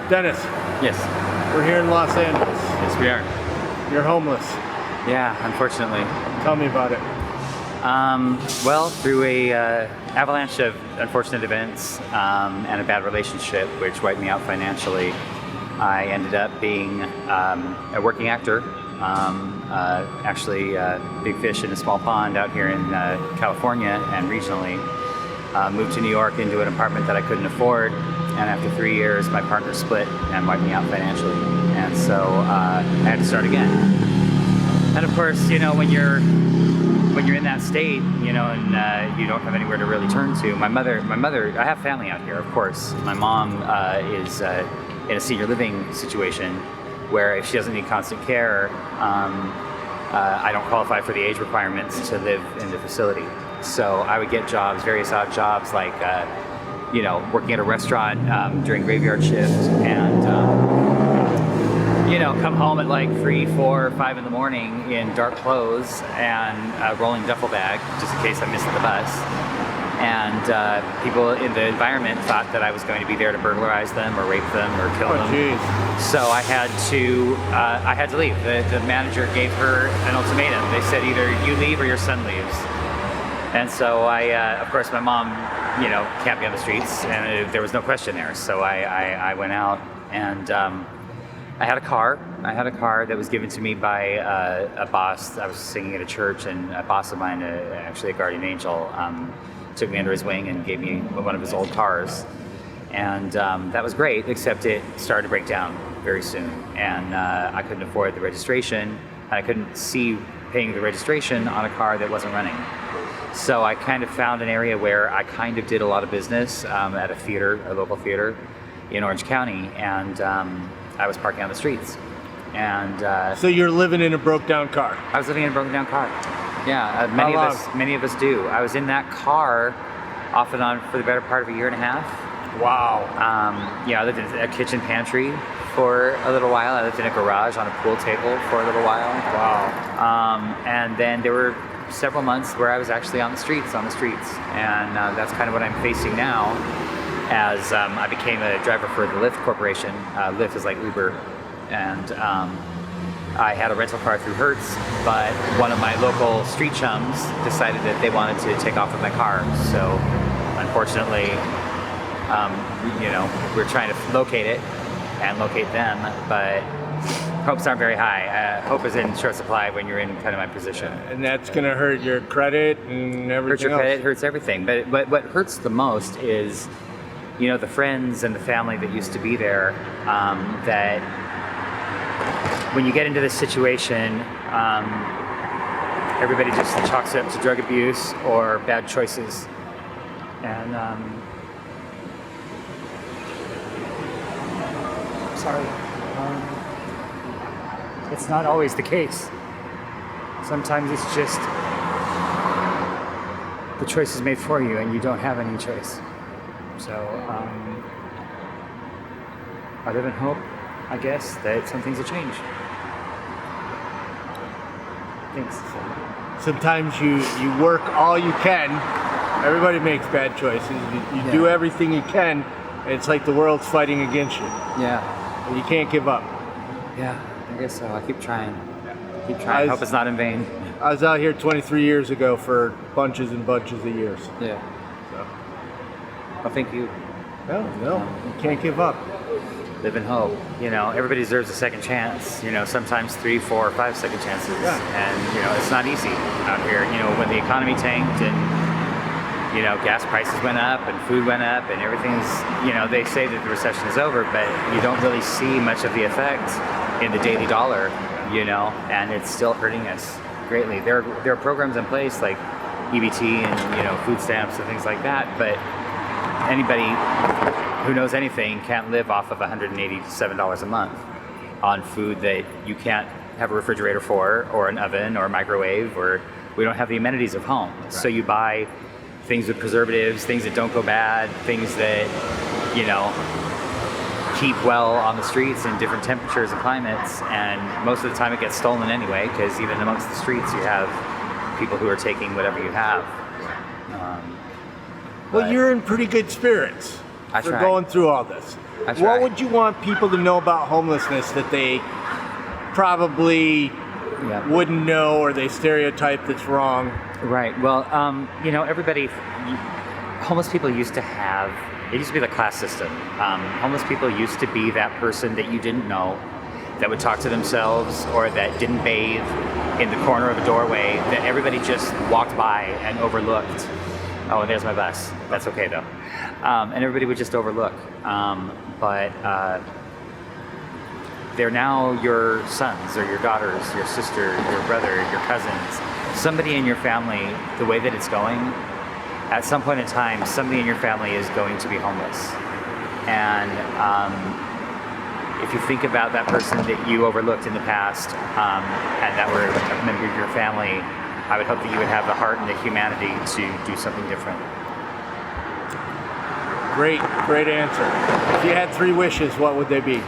Dennis, Yes. we're here in Los Angeles. Yes, we are. You're homeless. Yeah, unfortunately. Tell me about it. Well, through a avalanche of unfortunate events and a bad relationship, which wiped me out financially, I ended up being a working actor. Actually, big fish in a small pond out here in California and regionally. Moved to New York into an apartment that I couldn't afford, and after 3 years, my partner split and wiped me out financially. And so I had to start again. And of course, you know, when you're in that state, you know, and you don't have anywhere to really turn to. My mother, I have family out here, of course. My mom is in a senior living situation where if she doesn't need constant care, I don't qualify for the age requirements to live in the facility. So I would get jobs, various odd jobs, like you know, working at a restaurant during graveyard shift, and you know, come home at like 3, 4, 5 in the morning in dark clothes and a rolling duffel bag, just in case I missed the bus. And people in the environment thought that I was going to be there to burglarize them or rape them or kill them. Geez. So I had to leave. The manager gave her an ultimatum. They said either you leave or your son leaves. And so of course, my mom, you know, can't be on the streets, and there was no question there. So I went out, and I had a car. I had a car that was given to me by a boss. I was singing at a church, and a boss of mine, actually a guardian angel, took me under his wing and gave me one of his old cars. And that was great, except it started to break down very soon. And I couldn't afford the registration, and I couldn't see paying the registration on a car that wasn't running. So I kind of found an area where I kind of did a lot of business at a theater, a local theater in Orange County, and I was parking on the streets. And So you're living in a broke down car. I was living in a broken down car. Yeah, many of us do. I was in that car off and on for the better part of a year and a half. Wow. Yeah, I lived in a kitchen pantry for a little while. I lived in a garage on a pool table for a little while. Wow. And then there were several months where I was actually on the streets. And that's kind of what I'm facing now, as I became a driver for the Lyft Corporation. Lyft is like Uber. And I had a rental car through Hertz, but one of my local street chums decided that they wanted to take off with my car. So unfortunately, you know, we're trying to locate it and locate them, but hopes aren't very high. Hope is in short supply when you're in kind of my position. And that's going to hurt your credit and everything Hurts your else. credit, hurts everything. But what hurts the most is, you know, the friends and the family that used to be there, that when you get into this situation, everybody just chalks it up to drug abuse or bad choices. And sorry, it's not always the case. Sometimes it's just the choice is made for you and you don't have any choice. So I live in hope, I guess, that some things will change. Thanks. Sometimes you work all you can. Everybody makes bad choices. You do everything you can. And it's like the world's fighting against you. Yeah. And you can't give up. Yeah, I guess so. I keep trying. I hope it's not in vain. I was out here 23 years ago for bunches and bunches of years. Yeah. So. Well, thank you. No, you can't give up. Live in hope. You know, everybody deserves a second chance. You know, sometimes 3, 4, 5 second chances. Yeah. And, you know, it's not easy out here. You know, when the economy tanked and, you know, gas prices went up and food went up and everything's, you know, they say that the recession is over, but you don't really see much of the effect in the daily dollar, you know, and it's still hurting us greatly. There are programs in place like EBT and, you know, food stamps and things like that, but anybody who knows anything can't live off of $187 a month on food that you can't have a refrigerator for, or an oven or a microwave, or we don't have the amenities of home. Right. So you buy things with preservatives, things that don't go bad, things that, you know, keep well on the streets in different temperatures and climates, and most of the time it gets stolen anyway, because even amongst the streets you have people who are taking whatever you have. Well, you're in pretty good spirits. I for try. going through all this. I try. What would you want people to know about homelessness that they probably wouldn't know, or they stereotype that's wrong? Right. Well, homeless people used to have, it used to be the class system. Homeless people used to be that person that you didn't know, that would talk to themselves, or that didn't bathe in the corner of a doorway, that everybody just walked by and overlooked. Oh, there's my bus. That's okay though. And everybody would just overlook. But they're now your sons or your daughters, your sister, your brother, your cousins, somebody in your family. The way that it's going, at some point in time, somebody in your family is going to be homeless. And if you think about that person that you overlooked in the past, and that were a member of your family, I would hope that you would have the heart and the humanity to do something different. Great answer. If you had 3 wishes, what would they be?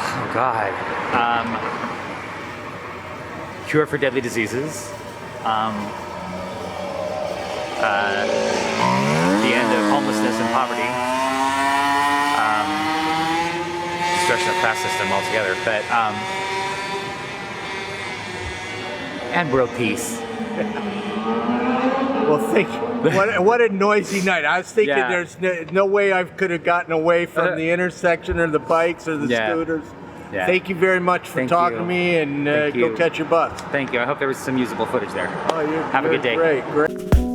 Oh God. Cure for deadly diseases. The end of homelessness and poverty. Destruction of the class system altogether. But and world peace. Well, what a noisy night. I was thinking there's no way I could have gotten away from the intersection or the bikes or the scooters. Yeah. Thank you very much for talking to me, and go catch your bus. Thank you. I hope there was some usable footage there. Oh, Have a good day. Great.